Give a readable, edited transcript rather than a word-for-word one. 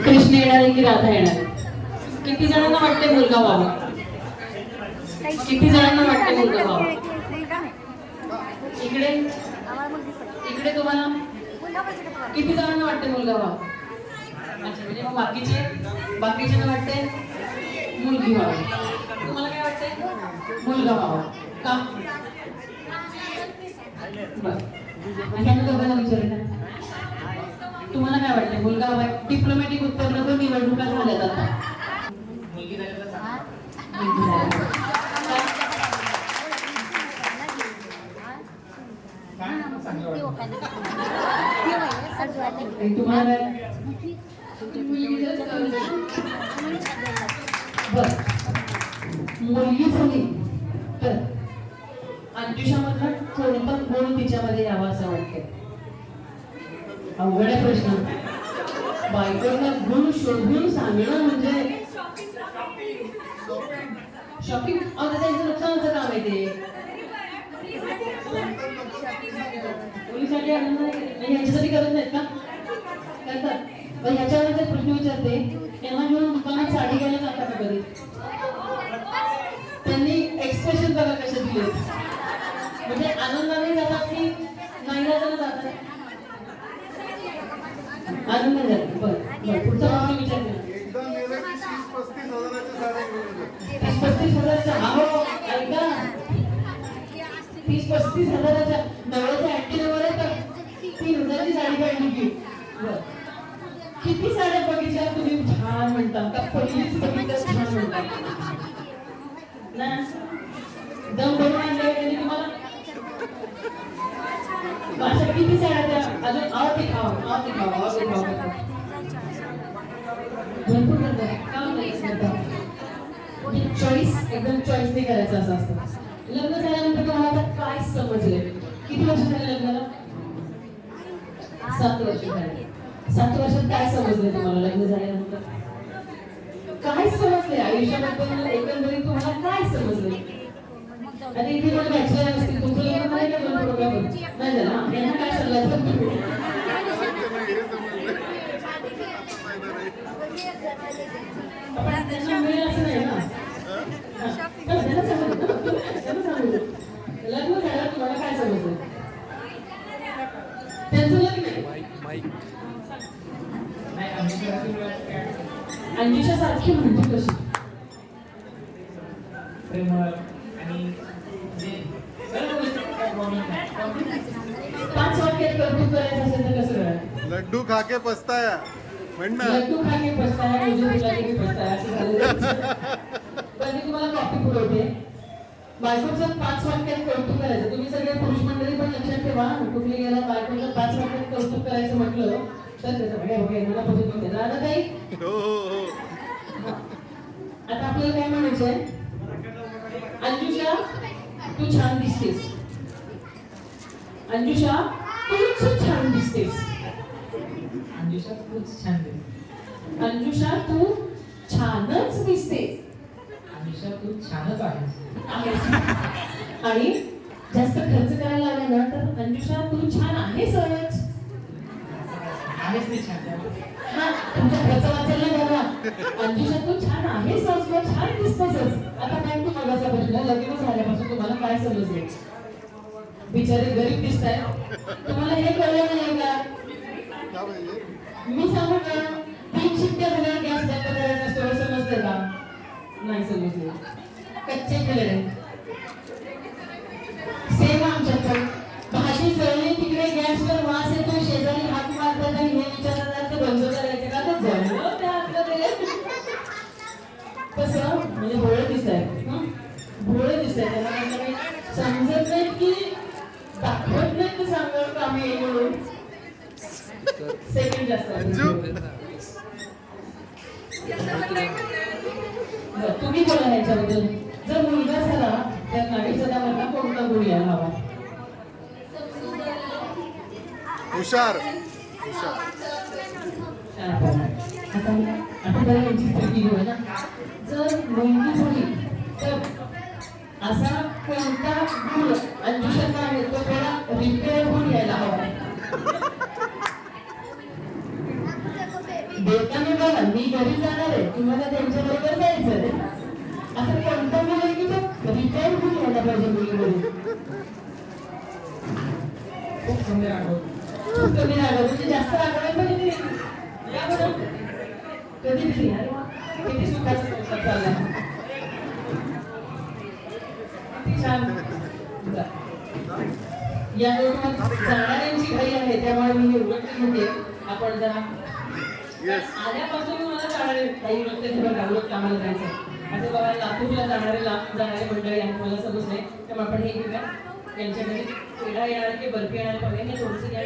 कृष्ण येणार आहे की राधा येणार आहे? किती जणांना वाटते मुलगा व्हावा? किती जणांना वाटते मुलगा व्हावा? इकडे इकडे तुम्हाला किती जणांना वाटते मुलगा व्हावा? अच्छा, म्हणजे मग बाकीच्यांना वाटते मुलगी व्हावी. तुम्हाला काय वाटते? मुलगा व्हावा. का? बरं, आणि दोघांना विचारलं तुम्हाला काय वाटतं? मुलगा हवा? डिप्लोमॅटिक उत्तर नको, निवडणुका झाल्यात आता. मुलगी तुम्हाला बर मुलगी झाली तर अंजुषामधला कोणता गुण तिच्यामध्ये यावा असं वाटतं? अवघड आहे प्रश्न. बायकोला गुण शोधून सांगणं म्हणजे शॉपिंग. त्याचं नुकसानाचं काम आहे ते. मुलीसाठी ह्याच्यासाठी करत नाहीत का? करतात. पण ह्याच्यावर जर प्रश्न विचारते, यांना घेऊन दुकानात साडी घ्यायला जातात का कधी? त्यांनी एक्सप्रेशन बघा कसे दिले. म्हणजे आनंदाने जातात की नाईलाजाने जातात? आनंद झाला. बरं, पुढचा प्रश्न विचारते. 30-35 हजाराच्या अहो ऐका, 30-35 हजाराच्या नवऱ्याच्या ऍक्टिव्हवर आहे तर 3,000ची साडी काढली की. बरं, किती साड्या बघितल्या तुम्ही छान म्हणता का? पहिलीच बघितलं छान म्हणता ना? दम भरून आणले त्यांनी तुम्हाला. अशा किती साड्या त्या अजून आव ते खाव भरपूर करतात. काम नाही करतात. चॉईस एकदम चॉईसने करायचं असं असतं. लग्न झाल्यानंतर तुम्हाला काय समजले? किती वर्ष झाले लग्नाला? 7 वर्ष झाले. 7 वर्षात काय समजले तुम्हाला लग्न झाल्यानंतर? काय समजले आयुष्याबद्दल? एकंदरीत तुम्हाला काय समजले? आणि इथे पण बॅचलर असतील, तुमचं लग्न नाही का? दोन प्रोग्राम नाही झाला. यांना काय सल्ला त्यांना मिळेल असं नाही ना? लग्न झालं तुम्हाला काय समजलं? त्यांचं लग्न अंजुषा सारखी म्हणजे कशी? पाच वाक्यात कौतुक करायचं असेल तर कसं करायचं? लड्डू खाके पछताया म्हण ना. लड्डू खाके पछताया, मुझे बुलाके भी पछताया असं झालं. पण तुम्हाला कॉफी पुरवते. बायकोचं 5 वाक्यात कौतुक करायचं. तुम्ही सगळे पुरुष मंडळी पण लक्षात ठेवा, कुठली गेला बायकोचं 5 वाक्यात कौतुक करायचं म्हटलं तर त्याचं बघा मला पसंत होते ना आता काही. आता आपल्याला काय म्हणायचंय? अंजुषा तू छान दिसतेस. अंजुषा तूच छान दिसतेस. अंजुषा तूच छान दिसतेस. अंजुषा तू छानच दिसतेस. अंजुषा तू छानच आहेस. आणि जास्त खर्च करायला लागला ना तर अंजुषा तू छान आहेस. आहेस ते छान. हा, तुमचा खर्च वाचायला बघा. अंजुषा तू छान आहेस, छान दिसतेस. आता काय तू मगाचा प्रश्न, लग्न झाल्यापासून तुम्हाला काय समजले? बिचारे गरीब दिसताय. तुम्हाला हे कळलं नाही का? मी सांगू का? 3 शिट्ट्या झाल्या गॅस बंद करायचा असतो. समजते का? नाही समजले. कच्चे केले. सेम आमच्यात पण भाजी जळली तिकडे गॅसवर वास येतो, शेजारी हात मारतात आणि हे विचारतात ते बंद करायचे का? तर जळलं त्या हातमध्ये. कसं म्हणजे भोळे दिसतायत. भोळे दिसतायत. त्यांना काही समजत नाही की दाखवत नाही तर सांगाल का आम्ही येईल म्हणून. सेकंड जास्त. तुम्ही बोला ह्याच्याबद्दल. जर मुलगा झाला तर नागेशदामधला कोणता गुण यायला हवा? हुशार. जर मुलगी झाली तर असा कोणता गुण अंजुषाचा आहे तो थोडा रिपेअर होऊन यायला हवा? देताना बघा मी घरी जाणार आहे तुम्हाला त्यांच्या बरोबर जायचं असं कोणतं मुलं की तो रिटायर होऊन यायला पाहिजे मुलीमध्ये. खूप कमी रागवत म्हणजे जास्त रागवायला पाहिजे या बरं कधीतरी. अरे वा किती सुखाचा संसार चालला किती छान. या रोडवर जाणाऱ्यांची घाई आहे त्यामुळे मी उलट म्हणते आपण जरा आल्यापासून मला जाणारे काही उलट उलट कामाला जायचं असं बघा लातूरला जाणारे मंडळी आहेत मला समज नाही त्यामुळे आपण हे घेऊया यांच्याकडे पेढा येणार की बर्फी येणार बघा हे थोडंसं घ्या.